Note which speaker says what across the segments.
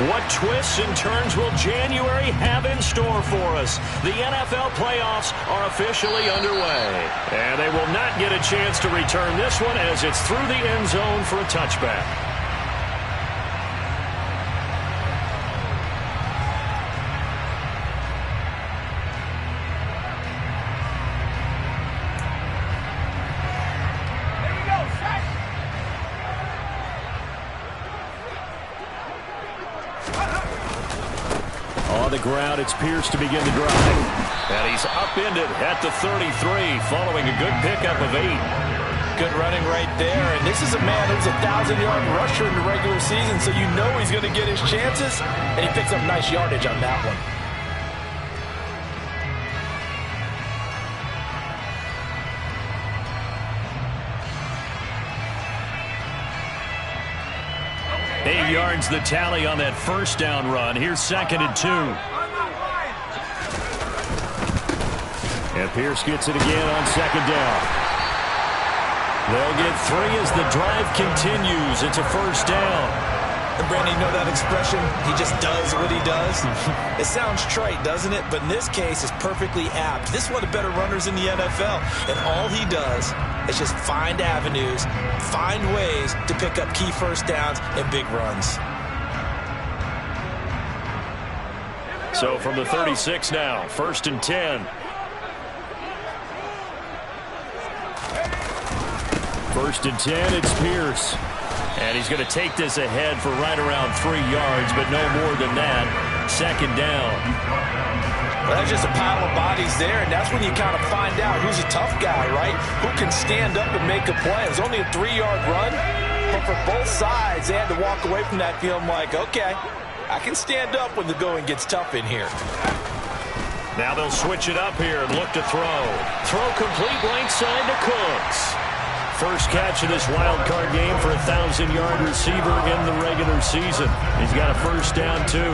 Speaker 1: What twists and turns will January have in store for us? The NFL playoffs are officially underway. And they will not get a chance to return this one as it's through the end zone for a touchback. On the ground, it's Pierce to begin the drive. And he's upended at the 33 following a good pickup of 8.
Speaker 2: Good running right there. And this is a man who's a 1,000-yard rusher in the regular season, so you know he's going to get his chances. And he picks up nice yardage on that one.
Speaker 1: Eight yards the tally on that first down run. Here's 2nd and 2. And Pierce gets it again on 2nd down. They'll get 3 as the drive continues. It's a first down.
Speaker 2: And Brandon, you know that expression? He just does what he does. It sounds trite, doesn't it? But in this case, it's perfectly apt. This is one of the better runners in the NFL. And all he does is just find avenues, find ways to pick up key first downs and big runs.
Speaker 1: So from the 36 now, 1st and 10. 1st and 10, it's Pierce. And he's going to take this ahead for right around 3 yards, but no more than that. 2nd down.
Speaker 2: Well, that's just a pile of bodies there, and that's when you kind of find out who's a tough guy, right? Who can stand up and make a play. It was only a 3-yard run, but for both sides, they had to walk away from that feeling like, okay, I can stand up when the going gets tough in here.
Speaker 1: Now they'll switch it up here and look to throw. Throw complete right side to Cooks. First catch of this wild card game for a 1,000-yard receiver in the regular season. He's got a first down, too.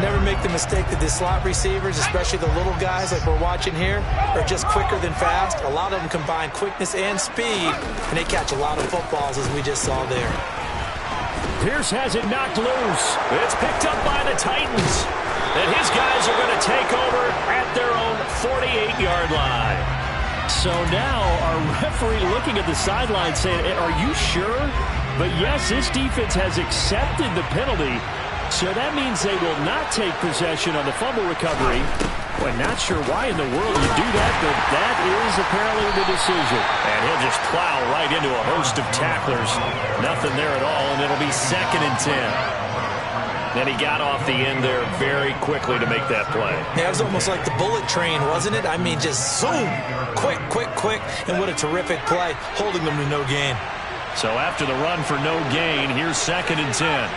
Speaker 2: Never make the mistake that the slot receivers, especially the little guys like we're watching here, are just quicker than fast. A lot of them combine quickness and speed, and they catch a lot of footballs, as we just saw there.
Speaker 1: Pierce has it knocked loose. It's picked up by the Titans. And his guys are going to take over at their own 48-yard line. So now our referee looking at the sideline saying, are you sure? But yes, this defense has accepted the penalty. So that means they will not take possession on the fumble recovery. Well, not sure why in the world you do that, but that is apparently the decision. And he'll just plow right into a host of tacklers. Nothing there at all, and it'll be 2nd and 10. Then he got off the end there very quickly to make that play.
Speaker 2: Yeah, it was almost like the bullet train, wasn't it? I mean, just zoom, quick, quick, quick, and what a terrific play, holding them to no gain.
Speaker 1: So after the run for no gain, here's 2nd and 10.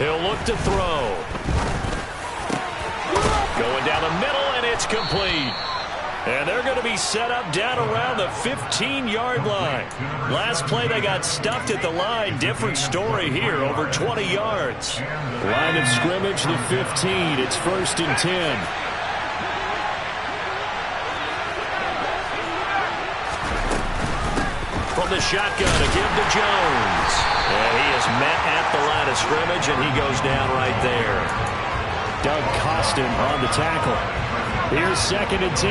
Speaker 1: He'll look to throw. Going down the middle, and it's complete. And they're going to be set up down around the 15-yard line. Last play, they got stuffed at the line. Different story here, over 20 yards. Line of scrimmage, the 15. It's 1st and 10. From the shotgun, a give to Jones. And he is met at the line of scrimmage, and he goes down right there. Doug Costin on the tackle. Here's 2nd and 10.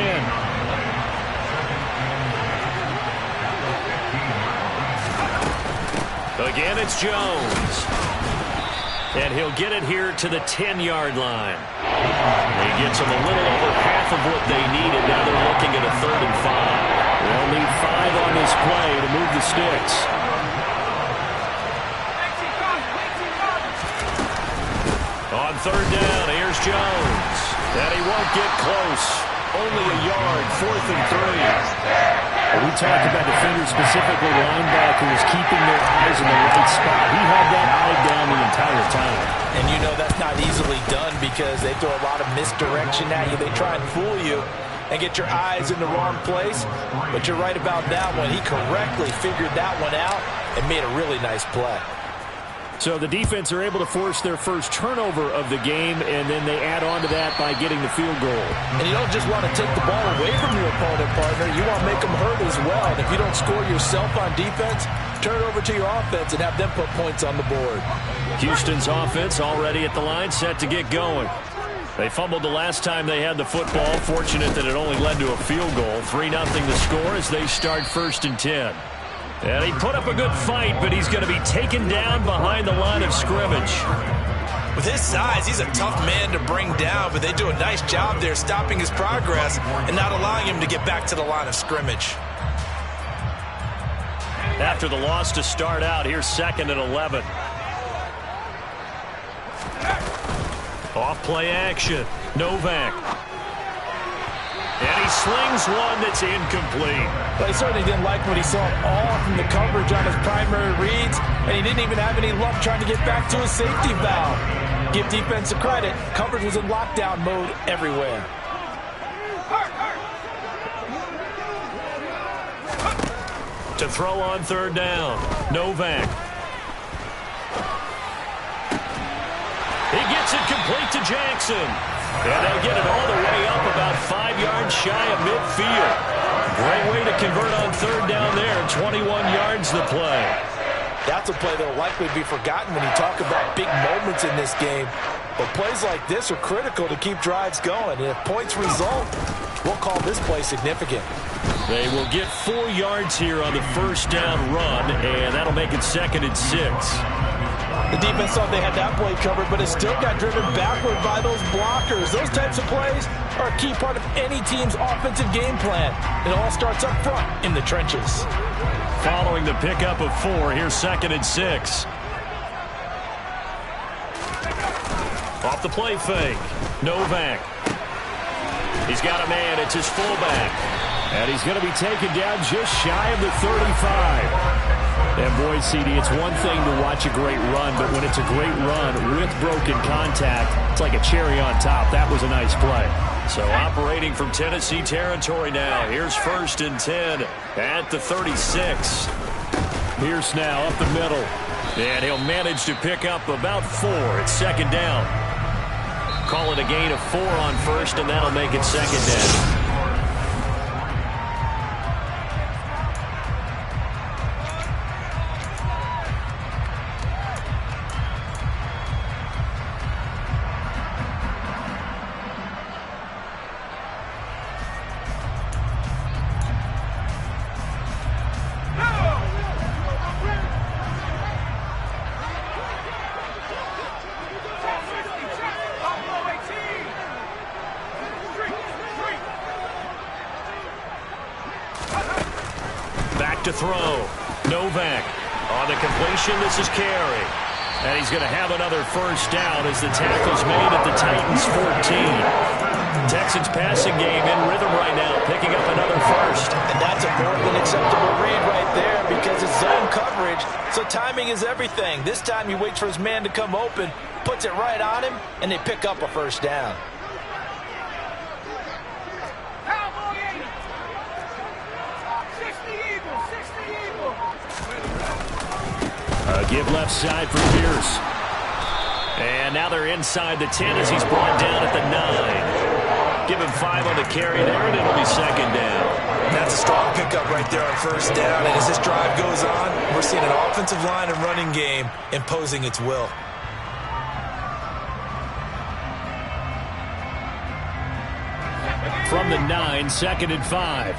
Speaker 1: Again, it's Jones. And he'll get it here to the 10-yard line. He gets them a little over half of what they needed. Now they're looking at a 3rd and 5. They'll need 5 on this play to move the sticks. On 3rd down, here's Jones. And he won't get close. Only a yard, 4th and 3.
Speaker 3: We talked about defenders, specifically linebackers, keeping their eyes in the right spot. He had that eye down the entire time.
Speaker 2: And you know that's not easily done because they throw a lot of misdirection at you. They try and fool you and get your eyes in the wrong place. But you're right about that one. He correctly figured that one out and made a really nice play.
Speaker 3: So the defense are able to force their first turnover of the game, and then they add on to that by getting the field goal.
Speaker 2: And you don't just want to take the ball away from your opponent, partner. You want to make them hurt as well. And if you don't score yourself on defense, turn it over to your offense and have them put points on the board.
Speaker 1: Houston's offense already at the line, set to get going. They fumbled the last time they had the football. Fortunate that it only led to a field goal. 3-0 the score as they start 1st and 10. And he put up a good fight, but he's going to be taken down behind the line of scrimmage.
Speaker 2: With his size, he's a tough man to bring down, but they do a nice job there stopping his progress and not allowing him to get back to the line of scrimmage.
Speaker 1: After the loss to start out, here's 2nd and 11. Off play action. Novak. And he slings one that's incomplete.
Speaker 2: But he certainly didn't like what he saw all from the coverage on his primary reads, and he didn't even have any luck trying to get back to his safety valve. Give defense credit. Coverage was in lockdown mode everywhere.
Speaker 1: To throw on 3rd down. Novak. He gets it complete to Jackson. And they'll get it all the way up about 5 yards shy of midfield. Great way to convert on 3rd down there. 21 yards the play.
Speaker 2: That's a play that will likely be forgotten when you talk about big moments in this game. But plays like this are critical to keep drives going. And if points result, we'll call this play significant.
Speaker 1: They will get 4 yards here on the 1st down run, and that'll make it 2nd and 6.
Speaker 2: The defense thought they had that play covered, but it still got driven backward by those blockers. Those types of plays are a key part of any team's offensive game plan. It all starts up front in the trenches.
Speaker 1: Following the pickup of 4, here's 2nd and 6. Off the play fake. Novak. He's got a man. It's his fullback.
Speaker 3: And he's going to be taken down just shy of the 35. And boy, CD, it's one thing to watch a great run, but when it's a great run with broken contact, it's like a cherry on top. That was a nice play.
Speaker 1: So operating from Tennessee territory now. Here's 1st and 10 at the 36.
Speaker 3: Pierce now up the middle.
Speaker 1: And he'll manage to pick up about 4. It's 2nd down. Call it a gain of 4 on 1st, and that'll make it 2nd down. To throw. Novak on the completion. This is Carey. And he's going to have another 1st down as the tackle's made at the Titans 14. Texans passing game in rhythm right now, picking up another 1st.
Speaker 2: And that's a more than acceptable read right there because it's zone coverage, so timing is everything. This time he waits for his man to come open, puts it right on him, and they pick up a 1st down.
Speaker 3: Give left side for Pierce.
Speaker 1: And now they're inside the 10 as he's brought down at the 9. Give him 5 on the carry there, and it'll be 2nd down.
Speaker 2: That's a strong pickup right there on 1st down. And as this drive goes on, we're seeing an offensive line and running game imposing its will.
Speaker 3: From the 9, 2nd and 5.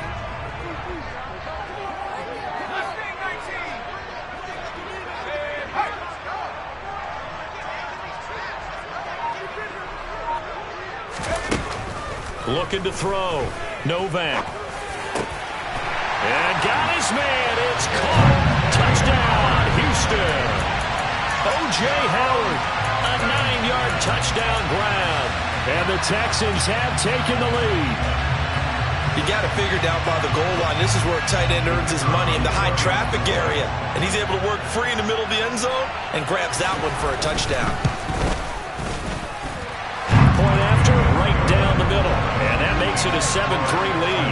Speaker 1: Looking to throw. Novak. And got his man. It's caught. Touchdown, Houston. O.J. Howard, a 9-yard touchdown grab.
Speaker 3: And the Texans have taken the lead.
Speaker 2: You got to figure down by the goal line. This is where a tight end earns his money in the high traffic area. And he's able to work free in the middle of the end zone and grabs that one for a touchdown.
Speaker 1: Point after, right down the middle. And that makes it a 7-3 lead.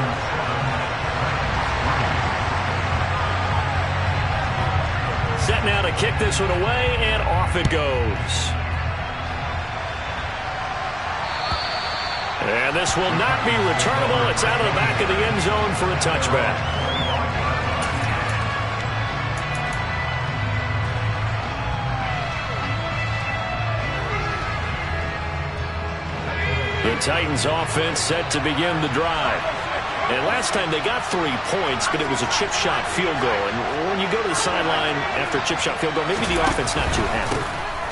Speaker 1: Set now to kick this one away, and off it goes. And this will not be returnable. It's out of the back of the end zone for a touchback. The Titans offense set to begin the drive. And last time they got 3 points, but it was a chip shot field goal. And when you go to the sideline after a chip shot field goal, maybe the offense not too happy.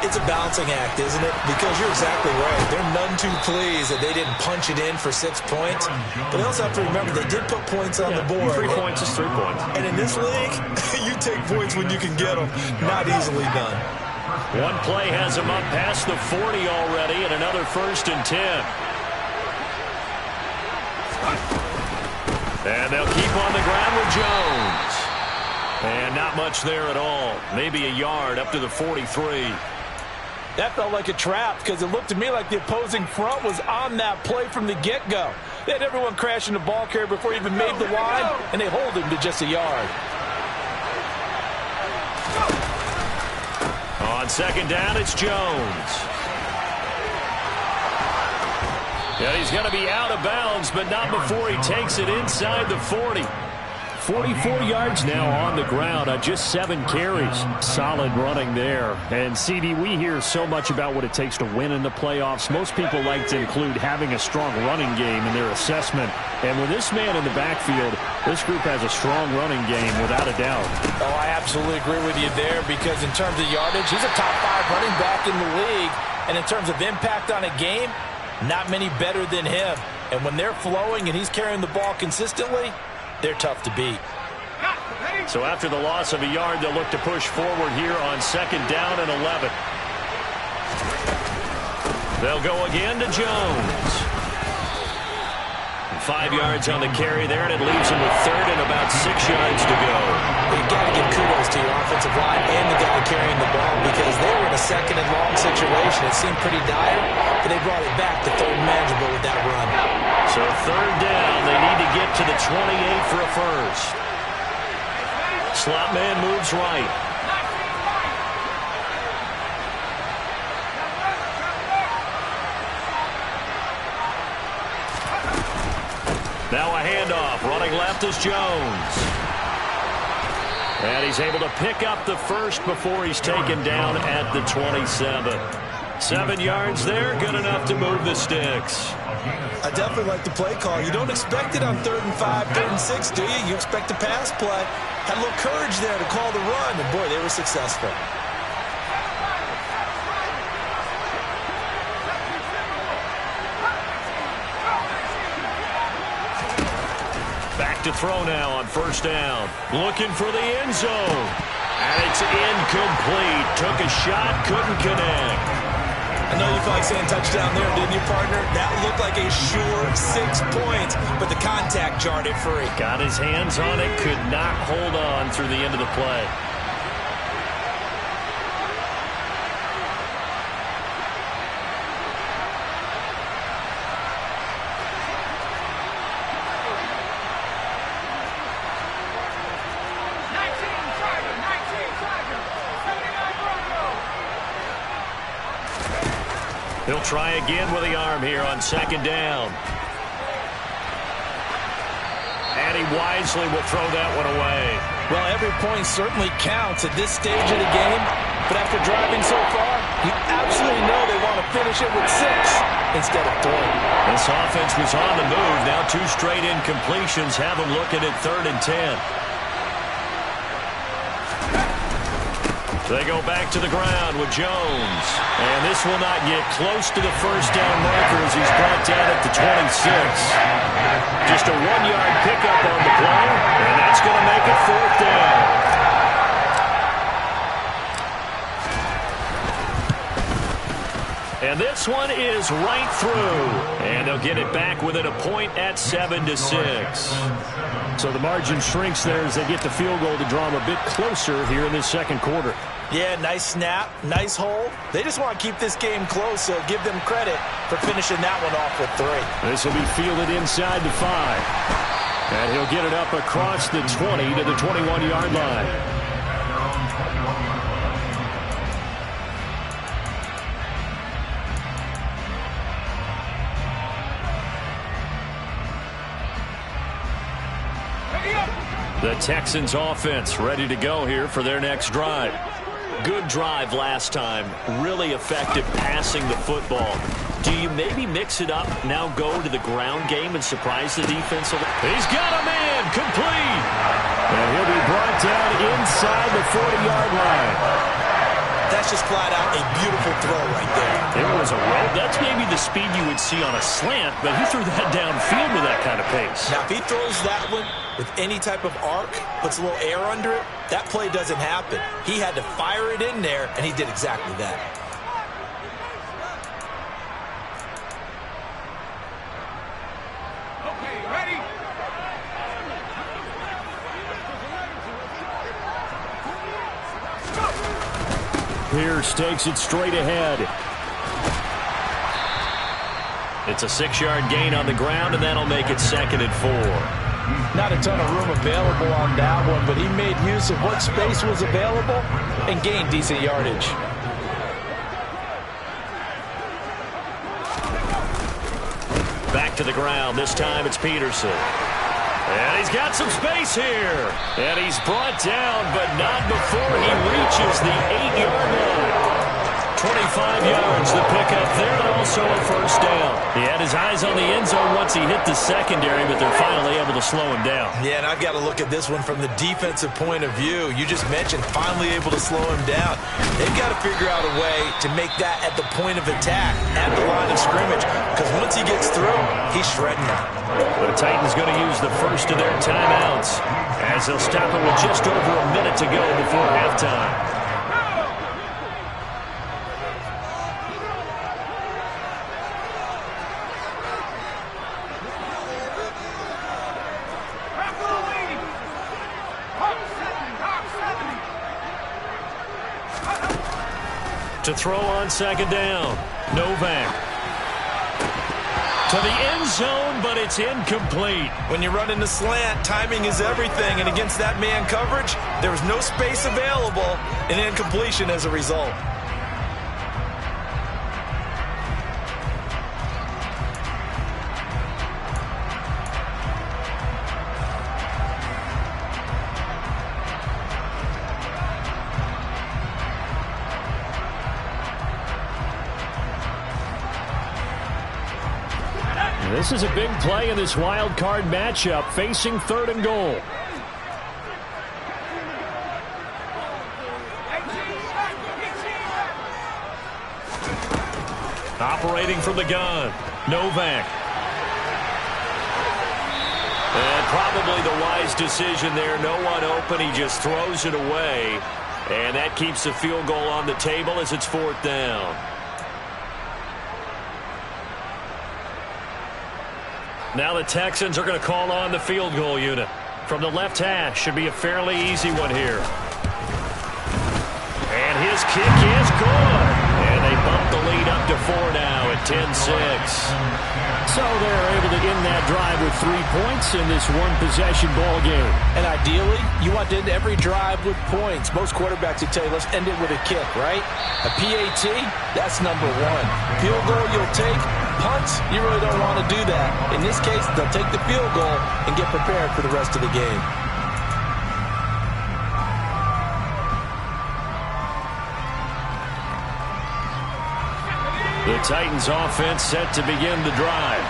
Speaker 2: It's a balancing act, isn't it? Because you're exactly right. They're none too pleased that they didn't punch it in for 6 points. But they also have to remember they did put points on the board.
Speaker 1: 3 points is 3 points.
Speaker 2: And in this league, you take points when you can get them. Not easily done.
Speaker 1: One play has them up past the 40 already, and another 1st and 10. And they'll keep on the ground with Jones. And not much there at all. Maybe a yard up to the 43.
Speaker 2: That felt like a trap because it looked to me like the opposing front was on that play from the get-go. They had everyone crashing the ball carrier before he even made the line, and they hold him to just a yard.
Speaker 1: On 2nd down, it's Jones. Yeah, he's going to be out of bounds, but not before he takes it inside the 40. 44 yards now on the ground on just 7 carries. Solid running there. And, CD, we hear so much about what it takes to win in the playoffs. Most people like to include having a strong running game in their assessment. And with this man in the backfield, this group has a strong running game without a doubt.
Speaker 2: Oh, I absolutely agree with you there because in terms of yardage, he's a top 5 running back in the league. And in terms of impact on a game, not many better than him. And when they're flowing and he's carrying the ball consistently, they're tough to beat.
Speaker 1: So after the loss of a yard, they'll look to push forward here on 2nd down and 11. They'll go again to Jones. 5 yards on the carry there, and it leaves him with 3rd and about 6 yards to go.
Speaker 2: You've got to give kudos to your offensive line and the guy carrying the ball because they were in a 2nd and long situation. It seemed pretty dire, but they brought it back to 3rd and manageable with that run.
Speaker 1: So 3rd down, they need to get to the 28 for a first. Slot man moves right. Now a handoff. Running left is Jones. And he's able to pick up the first before he's taken down at the 27. 7 yards there, good enough to move the sticks.
Speaker 2: I definitely like the play call. You don't expect it on 3rd and 5, 3rd and 6, do you? You expect a pass play. Had a little courage there to call the run, and boy, they were successful.
Speaker 1: Back to throw now on 1st down. Looking for the end zone. And it's incomplete. Took a shot, couldn't connect.
Speaker 2: I know you felt like saying touchdown there, didn't you, partner? That looked like a sure 6 points, but the contact jarred it free.
Speaker 1: Got his hands on it, could not hold on through the end of the play. He'll try again with the arm here on 2nd down. And he wisely will throw that one away.
Speaker 2: Well, every point certainly counts at this stage of the game. But after driving so far, you absolutely know they want to finish it with 6 instead of 3.
Speaker 1: This offense was on the move. Now 2 straight incompletions have them looking at 3rd and 10. They go back to the ground with Jones. And this will not get close to the 1st down marker as he's brought down at the 26. Just a 1-yard pickup on the play, and that's going to make it 4th down. And this one is right through. And they'll get it back within a point at 7-6. So the margin shrinks there as they get the field goal to draw them a bit closer here in this 2nd quarter.
Speaker 2: Yeah, nice snap, nice hold. They just want to keep this game close, so give them credit for finishing that one off with 3.
Speaker 1: This will be fielded inside the 5. And he'll get it up across the 20 to the 21-yard line. The Texans offense ready to go here for their next drive. Good drive last time. Really effective passing the football. Do you maybe mix it up, now go to the ground game and surprise the defense? He's got a man, complete.
Speaker 3: And he'll be brought down inside the 40-yard line.
Speaker 2: That's just flat out a beautiful throw right there.
Speaker 1: It was a roll. That's maybe the speed you would see on a slant, but he threw that downfield with that kind of pace.
Speaker 2: Now, if he throws that one with any type of arc, puts a little air under it, that play doesn't happen. He had to fire it in there, and he did exactly that.
Speaker 4: Okay, ready?
Speaker 3: Pierce takes it straight ahead.
Speaker 1: It's a 6-yard gain on the ground, and that'll make it 2nd and 4.
Speaker 2: Not a ton of room available on that one, but he made use of what space was available and gained decent yardage.
Speaker 1: Back to the ground. This time it's Peterson. And he's got some space here. And he's brought down, but not before he reaches the 8-yard line. 25 yards the pickup there, and also a first down. He had his eyes on the end zone once he hit the secondary, but they're finally able to slow him down.
Speaker 2: Yeah, and I've got to look at this one from the defensive point of view. You just mentioned finally able to slow him down. They've got to figure out a way to make that at the point of attack, at the line of scrimmage, because once he gets through, he's shredding them.
Speaker 1: The Titans going to use the first of their timeouts as they'll stop it with just over a minute to go before halftime. To throw on 2nd down. Novak. To the end zone, but it's incomplete.
Speaker 2: When you run in the slant, timing is everything, and against that man coverage, there was no space available, and incompletion as a result.
Speaker 3: This is a big play in this wild card matchup, facing 3rd and goal.
Speaker 1: Operating from the gun, Novak. And probably the wise decision there. No one open. He just throws it away. And that keeps the field goal on the table as it's 4th down. Now the Texans are going to call on the field goal unit. From the left hash, should be a fairly easy one here. And his kick is good. And they bump the lead up to 4 now at 10-6.
Speaker 3: So they're able to end that drive with 3 points in this one-possession ball game.
Speaker 2: And ideally, you want to end every drive with points. Most quarterbacks would tell you, let's end it with a kick, right? A PAT, that's number 1. Field goal you'll take. Punts, you really don't want to do that. In this case, they'll take the field goal and get prepared for the rest of the game.
Speaker 1: The Titans offense set to begin the drive.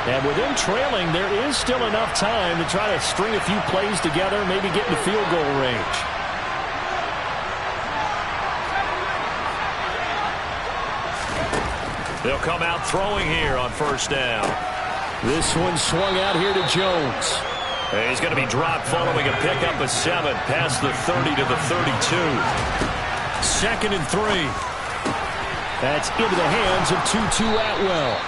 Speaker 3: And with them trailing, there is still enough time to try to string a few plays together, maybe get in the field goal range.
Speaker 1: They'll come out throwing here on 1st down.
Speaker 3: This one swung out here to Jones.
Speaker 1: He's going to be dropped following a pickup of 7 past the 30 to the 32. 2nd and 3.
Speaker 3: That's into the hands of Tutu Atwell.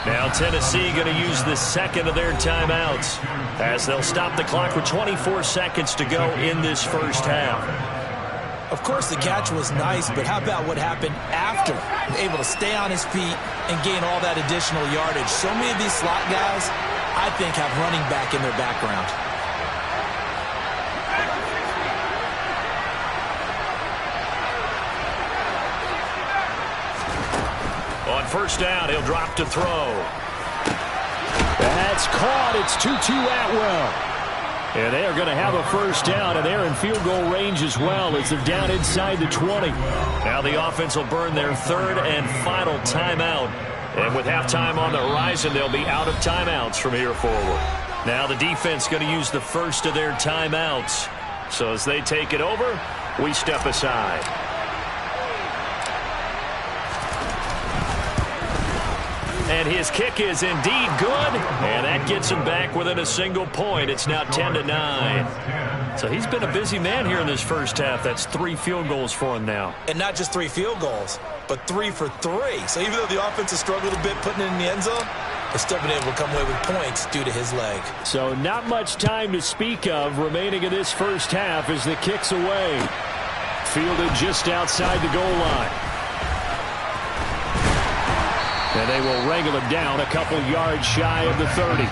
Speaker 1: Now Tennessee going to use the 2nd of their timeouts as they'll stop the clock with 24 seconds to go in this first half.
Speaker 2: Of course, the catch was nice, but how about what happened after? Able to stay on his feet and gain all that additional yardage. So many of these slot guys, I think, have running back in their background.
Speaker 1: On 1st down, he'll drop to throw.
Speaker 3: That's caught. It's Tutu Atwell. And they are going to have a first down, and they're in field goal range as well as they're down inside the 20.
Speaker 1: Now the offense will burn their third and final timeout. And with halftime on the horizon, they'll be out of timeouts from here forward. Now the defense going to use the first of their timeouts. So as they take it over, we step aside. And his kick is indeed good. And that gets him back within a single point. It's now 10-9. So he's been a busy man here in this first half. That's 3 field goals for him now.
Speaker 2: And not just 3 field goals, but 3 for 3. So even though the offense has struggled a bit putting it in the end zone, they've still been able to come away with points due to his leg.
Speaker 3: So not much time to speak of remaining in this first half as the kick's away. Fielded just outside the goal line. And they will wrangle him down a couple yards shy of the 30.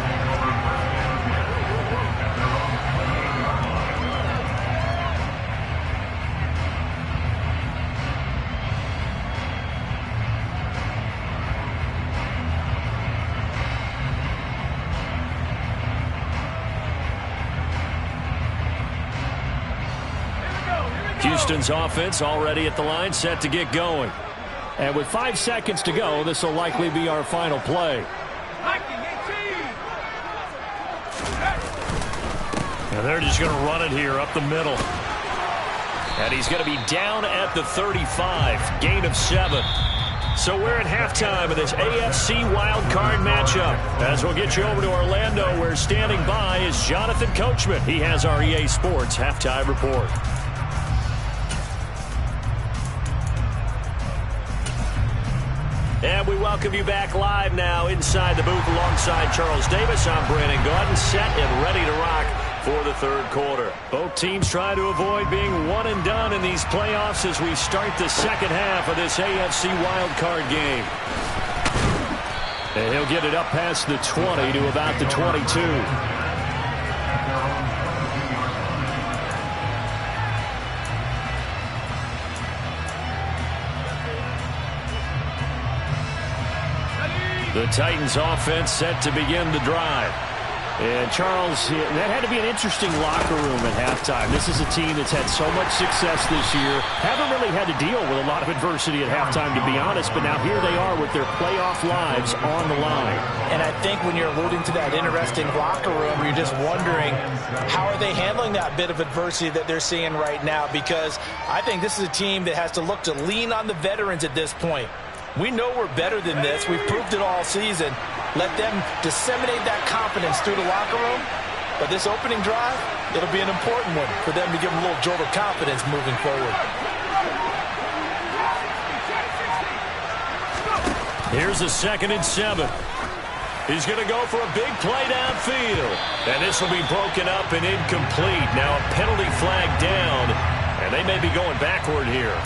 Speaker 3: Houston's offense already at the line, set to get going. And with 5 seconds to go, this will likely be our final play.
Speaker 1: And they're just going to run it here up the middle. And he's going to be down at the 35, gain of 7. So we're at halftime of this AFC wildcard matchup. As we'll get you over to Orlando, where standing by is Jonathan Coachman. He has our EA Sports halftime report. And we welcome you back live now inside the booth alongside Charles Davis. I'm Brandon Gaudin, set and ready to rock for the third quarter. Both teams trying to avoid being one and done in these playoffs as we start the second half of this AFC wildcard game. And he'll get it up past the 20 to about the 22. The Titans offense set to begin the drive.
Speaker 3: And Charles, that had to be an interesting locker room at halftime. This is a team that's had so much success this year. Haven't really had to deal with a lot of adversity at halftime, to be honest. But now here they are with their playoff lives on the line.
Speaker 2: And I think when you're alluding to that interesting locker room, you're just wondering how are they handling that bit of adversity that they're seeing right now? Because I think this is a team that has to look to lean on the veterans at this point. We know we're better than this. We've proved it all season. Let them disseminate that confidence through the locker room. But this opening drive, it'll be an important one for them to give them a little jolt of confidence moving forward.
Speaker 1: Here's a 2nd and 7. He's going to go for a big play downfield. And this will be broken up and incomplete. Now a penalty flag down. And they may be going backward here.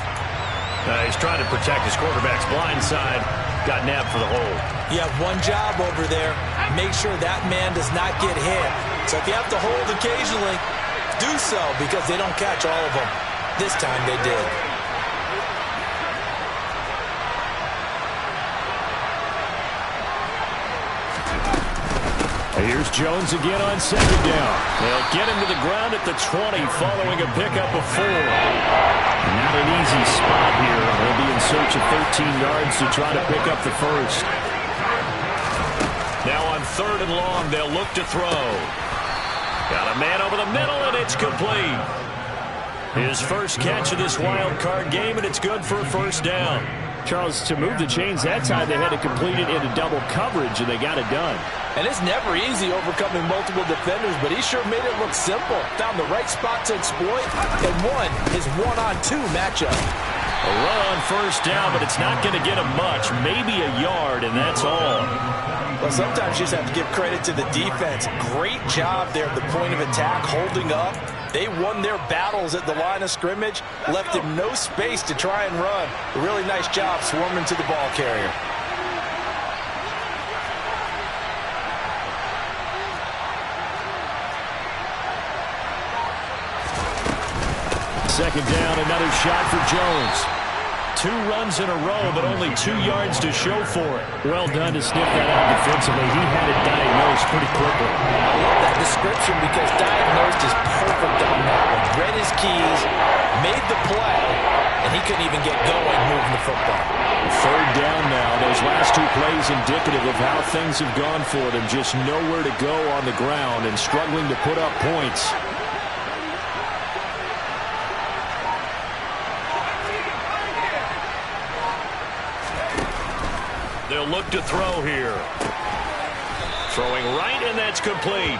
Speaker 1: He's trying to protect his quarterback's blind side. Got nabbed for the hold.
Speaker 2: You have one job over there. Make sure that man does not get hit. So if you have to hold occasionally, do so because they don't catch all of them. This time they did.
Speaker 3: Here's Jones again on 2nd down.
Speaker 1: They'll get him to the ground at the 20 following a pickup of 4.
Speaker 3: Not an easy spot here. They'll be in search of 13 yards to try to pick up the first.
Speaker 1: Now on 3rd and long, they'll look to throw. Got a man over the middle, and it's complete. His first catch of this wild card game, and it's good for a first down.
Speaker 3: Charles, to move the chains that time, they had to complete it into double coverage, and they got it done.
Speaker 2: And it's never easy overcoming multiple defenders, but he sure made it look simple. Found the right spot to exploit and won his one-on-2 matchup.
Speaker 1: A run on first down, but it's not going to get him much. Maybe a yard, and that's all.
Speaker 2: Well, sometimes you just have to give credit to the defense. Great job there at the point of attack, holding up. They won their battles at the line of scrimmage, left him no space to try and run. A really nice job swarming to the ball carrier.
Speaker 3: Second down, another shot for Jones.
Speaker 1: 2 runs in a row, but only 2 yards to show for it.
Speaker 3: Well done to sniff that out defensively. He had it diagnosed pretty quickly.
Speaker 2: I love that description because diagnosed is perfect on that one. Read his keys, made the play, and he couldn't even get going moving the football.
Speaker 3: 3rd down now. Those last 2 plays indicative of how things have gone for them. Just nowhere to go on the ground and struggling to put up points.
Speaker 1: They'll look to throw here. Throwing right, and that's complete.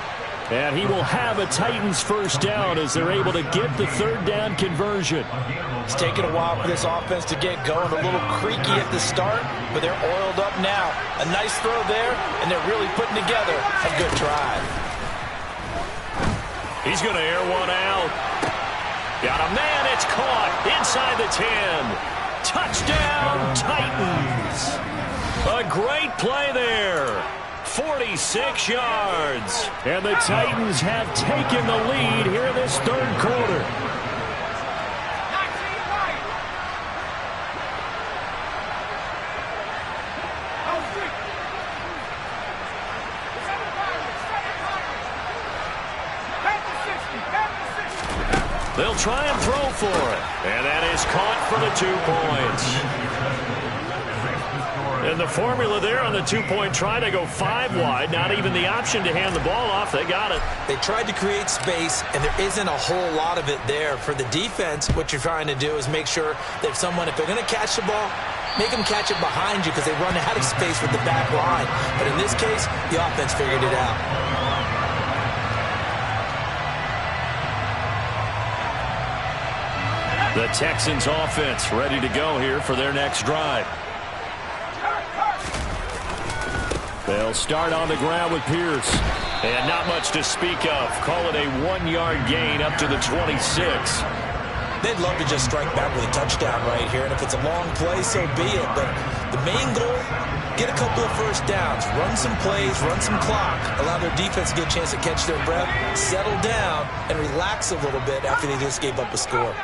Speaker 3: And he will have a Titans first down as they're able to get the 3rd down conversion.
Speaker 2: It's taken a while for this offense to get going. A little creaky at the start, but they're oiled up now. A nice throw there, and they're really putting together a good drive.
Speaker 1: He's going to air one out. Got a man. It's caught inside the 10. Touchdown, Titans. A great play there. 46 yards.
Speaker 3: And the Titans have taken the lead here in this 3rd quarter.
Speaker 1: They'll try and throw for it. And that is caught for the 2 points. And the formula there on the 2-point try to go 5 wide. Not even the option to hand the ball off. They got it.
Speaker 2: They tried to create space, and there isn't a whole lot of it there. For the defense, what you're trying to do is make sure that if they're going to catch the ball, make them catch it behind you because they run out of space with the back line. But in this case, the offense figured it out.
Speaker 1: The Texans offense ready to go here for their next drive.
Speaker 3: They'll start on the ground with Pierce.
Speaker 1: And not much to speak of. Call it a 1-yard gain up to the 26.
Speaker 2: They'd love to just strike back with a touchdown right here. And if it's a long play, so be it. But the main goal, get a couple of first downs. Run some plays, run some clock. Allow their defense to get a chance to catch their breath, settle down, and relax a little bit after they just gave up a score.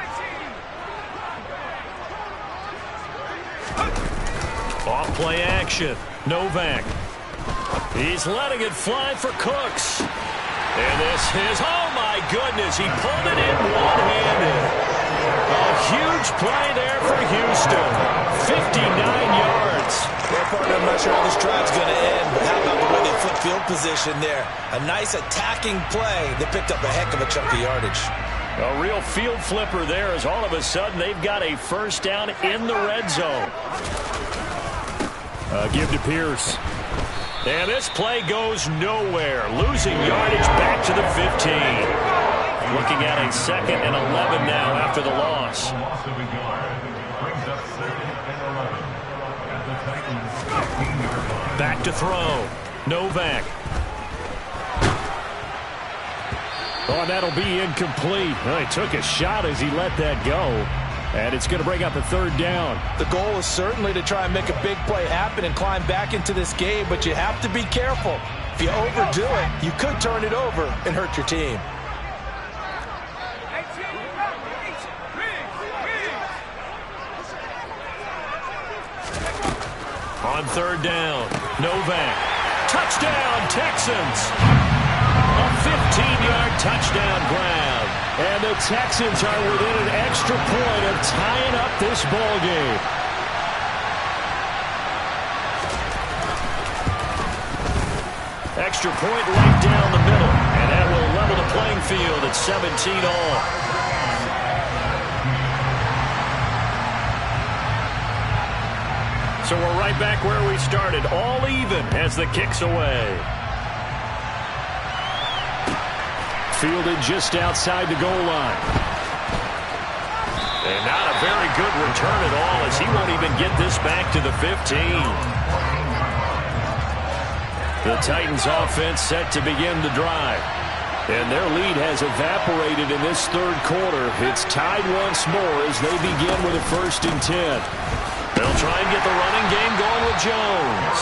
Speaker 1: Off play action. Novak. He's letting it fly for Cooks. And this is, oh my goodness, he pulled it in one-handed. A huge play there for Houston. 59 yards.
Speaker 2: Well, partner, I'm not sure how this drive's going to end, but how about the way they flip field position there? A nice attacking play. They picked up a heck of a chunk of yardage.
Speaker 1: A real field flipper there as all of a sudden they've got a first down in the red zone.
Speaker 3: Give to Pierce.
Speaker 1: And this play goes nowhere. Losing yardage back to the 15. Looking at a 2nd and 11 now after the loss. Back to throw. Novak.
Speaker 3: Oh, and that'll be incomplete. Well, he took a shot as he let that go. And it's going to bring up a 3rd down.
Speaker 2: The goal is certainly to try and make a big play happen and climb back into this game, but you have to be careful. If you overdo it, you could turn it over and hurt your team.
Speaker 1: On 3rd down, Novak. Touchdown, Texans. A 15-yard touchdown grab.
Speaker 3: And the Texans are within an extra point of tying up this ball game.
Speaker 1: Extra point right down the middle. And that will level the playing field at 17 all. So we're right back where we started. All even as the kick's away.
Speaker 3: Fielded just outside the goal line.
Speaker 1: And not a very good return at all as he won't even get this back to the 15. The Titans offense set to begin the drive. And their lead has evaporated in this 3rd quarter. It's tied once more as they begin with a 1st and 10. They'll try and get the running game going with Jones.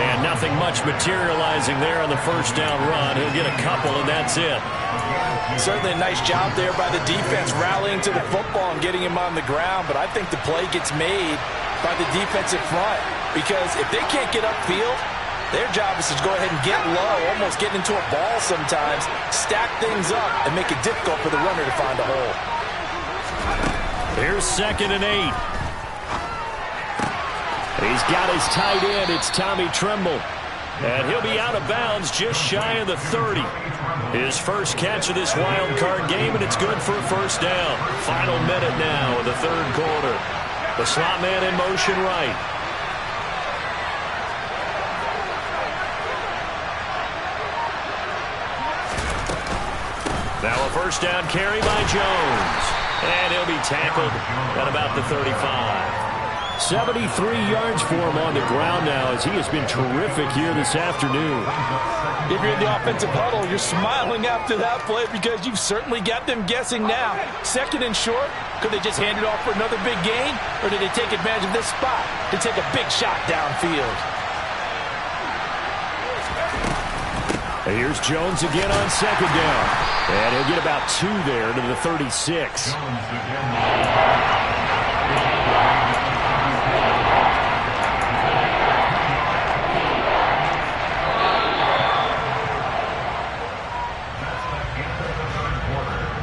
Speaker 1: And nothing much materializing there on the first down run. He'll get a couple, and that's it.
Speaker 2: Certainly a nice job there by the defense, rallying to the football and getting him on the ground. But I think the play gets made by the defensive front, because if they can't get upfield, their job is to go ahead and get low, almost get into a ball sometimes, stack things up, and make it difficult for the runner to find a hole.
Speaker 1: Here's 2nd and 8. He's got his tight end. It's Tommy Tremble. And he'll be out of bounds just shy of the 30. His first catch of this wild card game, and it's good for a first down. Final minute now of the 3rd quarter. The slot man in motion right. Now a first down carry by Jones. And he'll be tackled at about the 35.
Speaker 3: 73 yards for him on the ground now, as he has been terrific here this afternoon.
Speaker 2: If you're in the offensive huddle, you're smiling after that play because you've certainly got them guessing now. 2nd and short, could they just hand it off for another big gain? Or did they take advantage of this spot to take a big shot downfield?
Speaker 3: And here's Jones again on 2nd down. And he'll get about 2 there to the 36.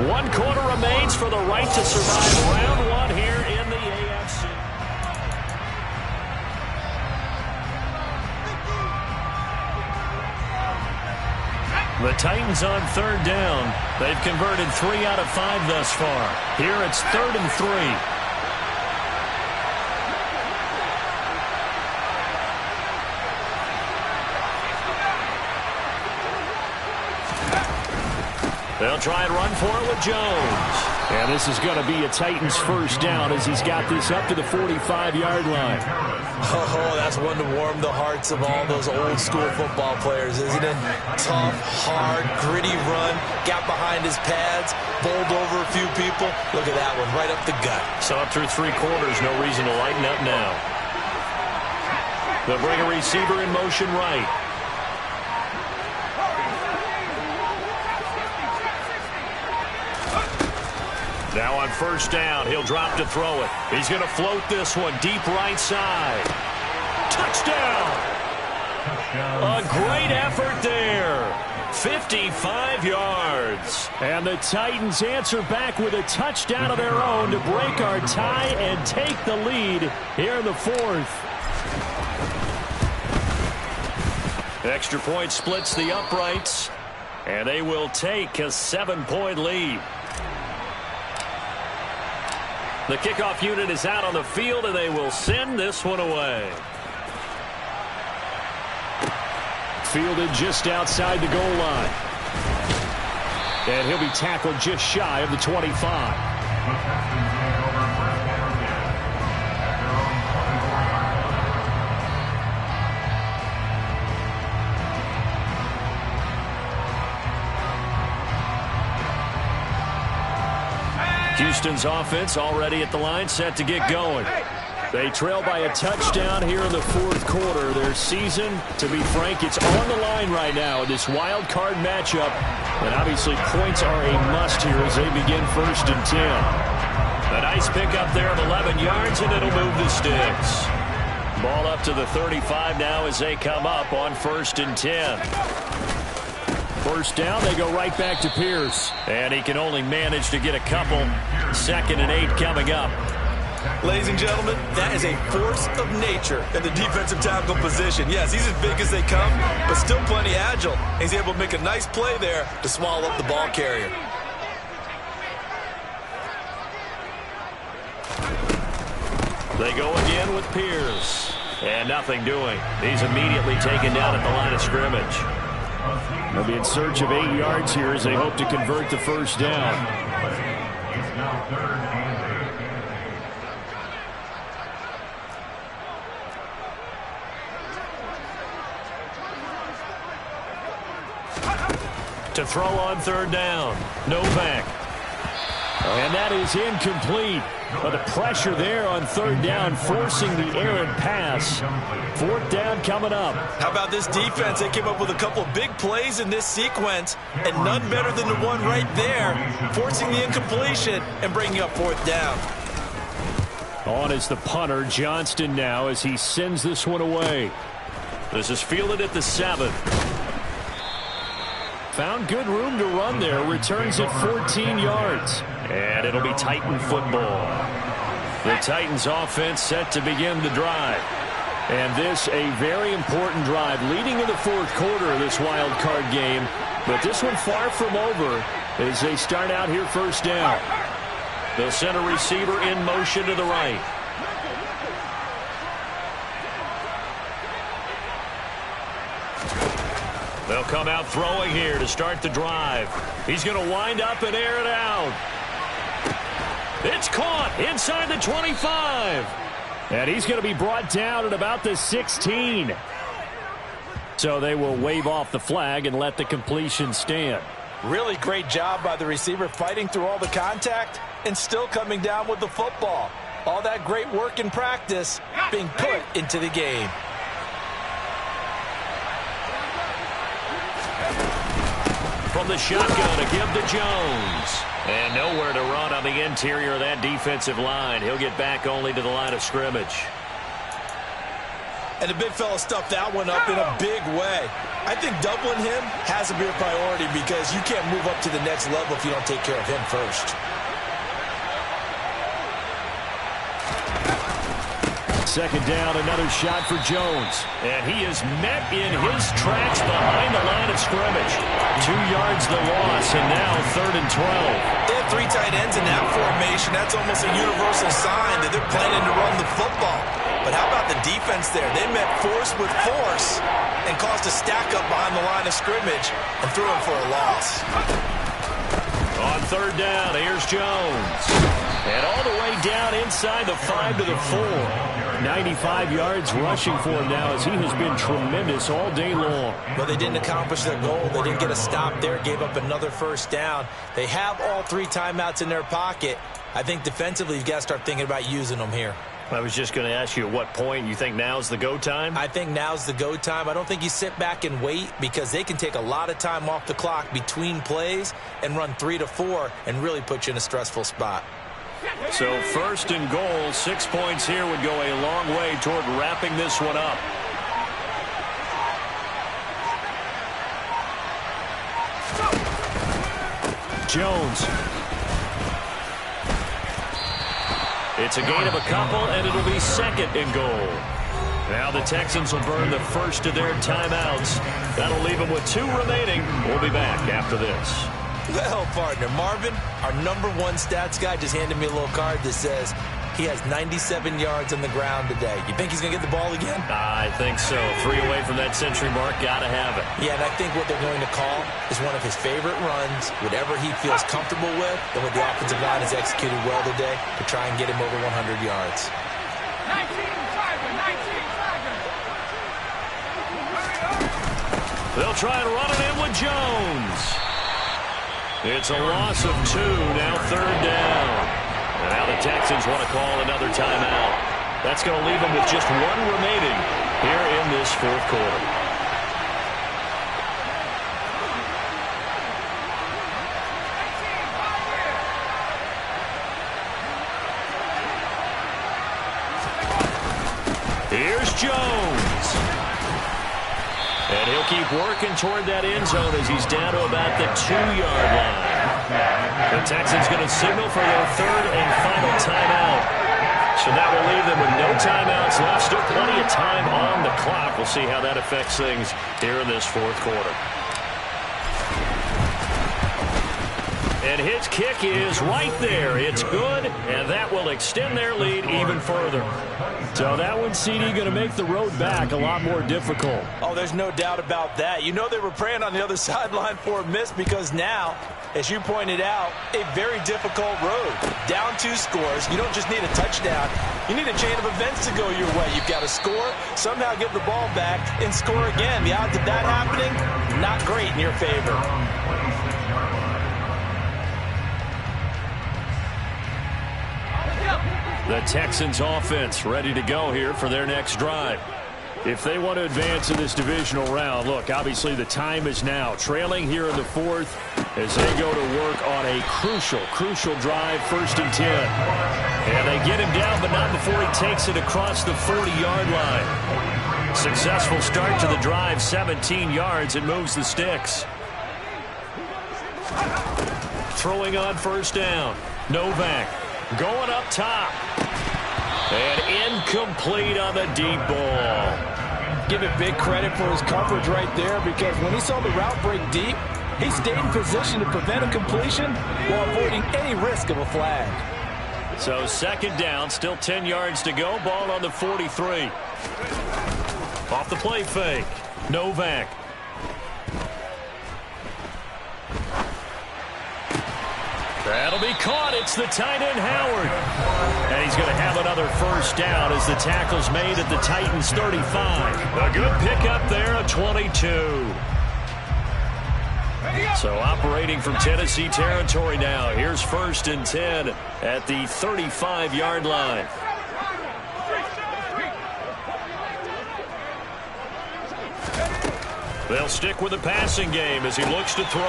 Speaker 1: One quarter remains for the right to survive round 1 here in the AFC. The Titans on 3rd down. They've converted 3 out of 5 thus far. Here it's 3rd and 3. They'll try and run for it with Jones.
Speaker 3: And this is going to be a Titans first down as he's got this up to the 45-yard line.
Speaker 2: Oh, that's one to warm the hearts of all those old-school football players, isn't it? Tough, hard, gritty run, got behind his pads, bowled over a few people. Look at that one, right up the gut.
Speaker 1: So up through 3 quarters, no reason to lighten up now. They'll bring a receiver in motion right. Now on first down, he'll drop to throw it. He's going to float this one deep right side. Touchdown! A great effort there. 55 yards.
Speaker 3: And the Titans answer back with a touchdown of their own to break our tie and take the lead here in the 4th.
Speaker 1: Extra point splits the uprights, and they will take a 7-point lead. The kickoff unit is out on the field, and they will send this one away.
Speaker 3: Fielded just outside the goal line. And he'll be tackled just shy of the 25.
Speaker 1: Houston's offense already at the line, set to get going. They trail by a touchdown here in the 4th quarter. Their season, to be frank, it's on the line right now in this wild card matchup. And obviously points are a must here as they begin 1st and 10. A nice pickup there of 11 yards, and it'll move the sticks. Ball up to the 35 now as they come up on 1st and 10.
Speaker 3: First down, they go right back to Pierce.
Speaker 1: And he can only manage to get a couple. 2nd and 8 coming up.
Speaker 2: Ladies and gentlemen, that is a force of nature in the defensive tackle position. Yes, he's as big as they come, but still plenty agile. He's able to make a nice play there to swallow up the ball carrier.
Speaker 1: They go again with Pierce. And nothing doing. He's immediately taken down at the line of scrimmage.
Speaker 3: They'll be in search of 8 yards here as they hope to convert the first down.
Speaker 1: To throw on 3rd down. Novak.
Speaker 3: And that is incomplete. But the pressure there on third down, forcing the errant pass. Fourth down coming up.
Speaker 2: How about this defense? They came up with a couple of big plays in this sequence, and none better than the one right there, forcing the incompletion and bringing up fourth down.
Speaker 3: On is the punter, Johnston now, as he sends this one away.
Speaker 1: This is fielded at the 7.
Speaker 3: Found good room to run there. Returns at 14 yards.
Speaker 1: And it'll be Titan football.
Speaker 3: The Titans offense set to begin the drive. And this a very important drive leading in the fourth quarter of this wild card game. But this one far from over as they start out here first down.
Speaker 1: The center receiver in motion to the right. They'll come out throwing here to start the drive. He's going to wind up and air it out. It's caught inside the 25.
Speaker 3: And he's going to be brought down at about the 16. So they will wave off the flag and let the completion stand.
Speaker 2: Really great job by the receiver fighting through all the contact and still coming down with the football. All that great work in practice being put into the game.
Speaker 1: From the shotgun to give to Jones. And nowhere to run on the interior of that defensive line. He'll get back only to the line of scrimmage.
Speaker 2: And the big fella stuffed that one up in a big way. I think doubling him has to be a priority because you can't move up to the next level if you don't take care of him first.
Speaker 3: Second down, another shot for Jones. And he is met in his tracks behind the line of scrimmage. 2 yards the loss, and now 3rd and 12.
Speaker 2: They have 3 tight ends in that formation. That's almost a universal sign that they're planning to run the football. But how about the defense there? They met force with force and caused a stack up behind the line of scrimmage and threw him for a loss.
Speaker 1: On 3rd down, here's Jones.
Speaker 3: And all the way down inside the 5 to the 4. 95 yards rushing for him now as he has been tremendous all day long.
Speaker 2: But they didn't accomplish their goal. They didn't get a stop there, gave up another first down. They have all 3 timeouts in their pocket. I think defensively you've got to start thinking about using them here.
Speaker 1: I was just going to ask you at what point you think now's the go time?
Speaker 2: I think now's the go time. I don't think you sit back and wait because they can take a lot of time off the clock between plays and run 3 to 4 and really put you in a stressful spot.
Speaker 1: So 1st and goal, 6 points here would go a long way toward wrapping this one up.
Speaker 3: Jones.
Speaker 1: It's a gain of a couple, and it'll be 2nd and goal. Now the Texans will burn the first of their timeouts. That'll leave them with 2 remaining. We'll be back after this.
Speaker 2: Well, partner, Marvin, our #1 stats guy just handed me a little card that says he has 97 yards on the ground today. You think he's going to get the ball again?
Speaker 1: I think so. 3 away from that century mark. Got to have it.
Speaker 2: Yeah, and I think what they're going to call is one of his favorite runs, whatever he feels comfortable with, and what the offensive line has executed well today to try and get him over 100 yards.
Speaker 1: They'll try and run it in with Jones. It's a loss of 2, now 3rd down. And now the Texans want to call another timeout. That's going to leave them with just 1 remaining here in this 4th quarter. Here's Jones. And he'll keep working toward that end zone as he's down to about the 2-yard line. The Texans going to signal for their 3rd and final timeout. So that will leave them with no timeouts left. Still plenty of time on the clock. We'll see how that affects things here in this 4th quarter. And his kick is right there. It's good, and that will extend their lead even further.
Speaker 3: So that one, CD, going to make the road back a lot more difficult.
Speaker 2: Oh, there's no doubt about that. You know they were praying on the other sideline for a miss because now, as you pointed out, a very difficult road. Down 2 scores. You don't just need a touchdown. You need a chain of events to go your way. You've got to score, somehow get the ball back, and score again. The odds of that happening, not great in your favor.
Speaker 1: The Texans offense ready to go here for their next drive.
Speaker 3: If they want to advance in this divisional round, look, obviously the time is now. Trailing here in the fourth as they go to work on a crucial drive, 1st and 10.
Speaker 1: And they get him down, but not before he takes it across the 40-yard line. Successful start to the drive, 17 yards, and moves the sticks. Throwing on 1st down. Novak going up top. And incomplete on the deep ball.
Speaker 2: Give it big credit for his coverage right there, because when he saw the route break deep, he stayed in position to prevent a completion while avoiding any risk of a flag.
Speaker 1: So 2nd down, still 10 yards to go. Ball on the 43. Off the play fake. Novak. That'll be caught. It's the tight end, Howard. And he's going to have another 1st down as the tackle's made at the Titans' 35. A good pickup there, a 22. So operating from Tennessee territory now. Here's 1st and 10 at the 35-yard line. They'll stick with the passing game as he looks to throw.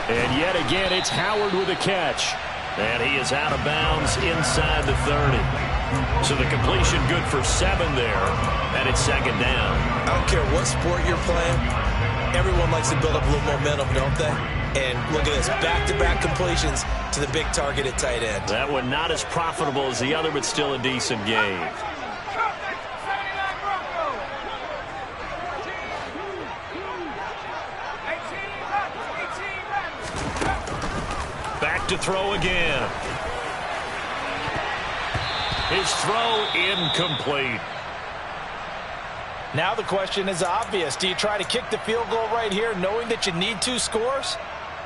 Speaker 3: And yet again, it's Howard with a catch.
Speaker 1: And he is out of bounds inside the 30. So the completion good for 7 there. And it's 2nd down.
Speaker 2: I don't care what sport you're playing. Everyone likes to build up a little momentum, don't they? And look at this, back-to-back completions to the big target at tight end.
Speaker 1: That one not as profitable as the other, but still a decent game. Back to throw again. His throw incomplete.
Speaker 2: Now the question is obvious. Do you try to kick the field goal right here knowing that you need 2 scores?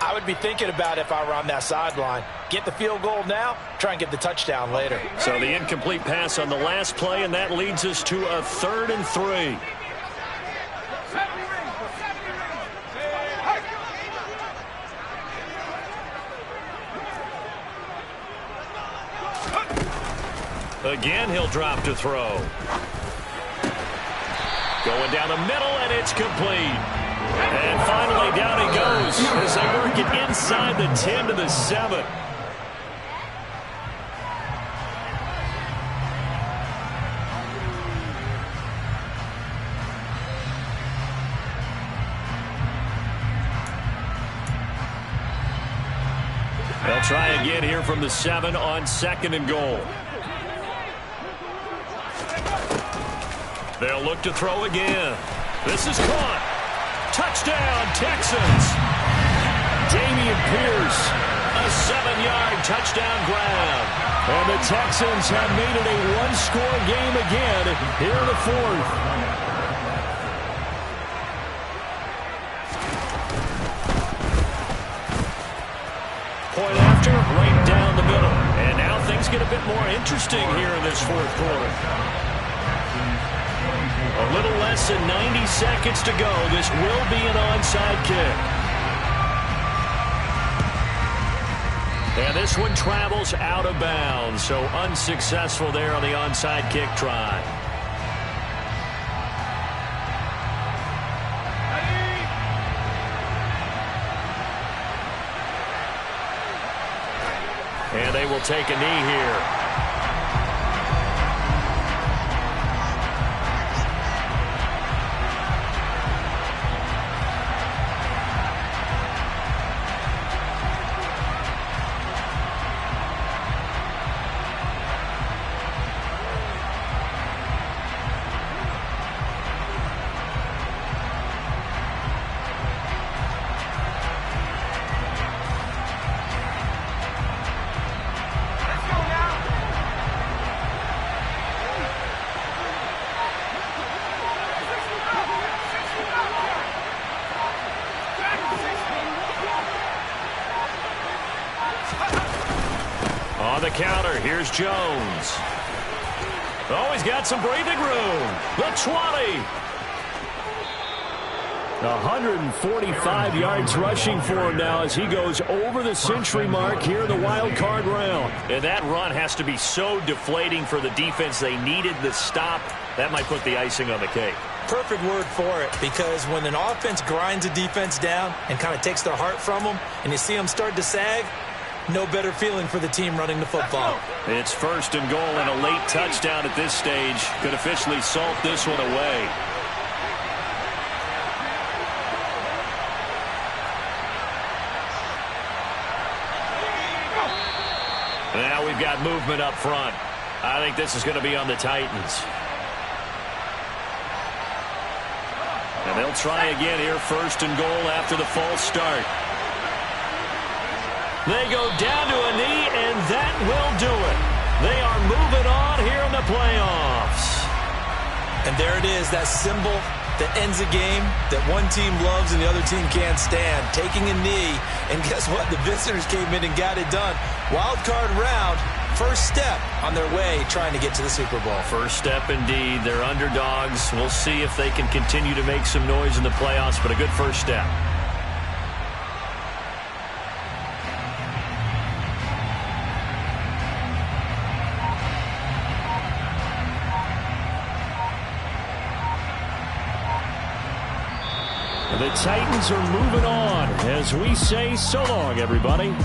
Speaker 2: I would be thinking about it if I were on that sideline. Get the field goal now, try and get the touchdown later.
Speaker 1: So the incomplete pass on the last play, and that leads us to a 3rd and 3. Again, he'll drop to throw. Going down the middle, and it's complete. And finally, down he goes as they work it inside the 10 to the 7. They'll try again here from the 7 on 2nd and goal. They'll look to throw again. This is caught. Touchdown, Texans.
Speaker 3: Dameon Pierce.
Speaker 1: A 7-yard touchdown grab.
Speaker 3: And the Texans have made it a 1-score game again here in the 4th.
Speaker 1: Point after, right down the middle. And now things get a bit more interesting here in this 4th quarter. A little less than 90 seconds to go. This will be an onside kick. And this one travels out of bounds, so unsuccessful there on the onside kick try. And they will take a knee here. On the counter, here's Jones. Oh, he's got some breathing room. The 20.
Speaker 3: 145 yards rushing for him now as he goes over the century mark here in the wild card round.
Speaker 1: And that run has to be so deflating for the defense. They needed the stop. That might put the icing on the cake.
Speaker 2: Perfect word for it, because when an offense grinds a defense down and kind of takes their heart from them, and you see them start to sag, no better feeling for the team running the football.
Speaker 1: It's 1st and goal and a late touchdown at this stage. Could officially salt this one away. Now we've got movement up front. I think this is going to be on the Titans. And they'll try again here, 1st and goal after the false start. They go down to a knee, and that will do it. They are moving on here in the playoffs.
Speaker 2: And there it is, that symbol that ends a game that one team loves and the other team can't stand. Taking a knee, and guess what? The visitors came in and got it done. Wild card round, first step on their way trying to get to the Super Bowl.
Speaker 1: First step indeed. They're underdogs. We'll see if they can continue to make some noise in the playoffs, but a good first step.
Speaker 3: The Titans are moving on as we say so long, everybody.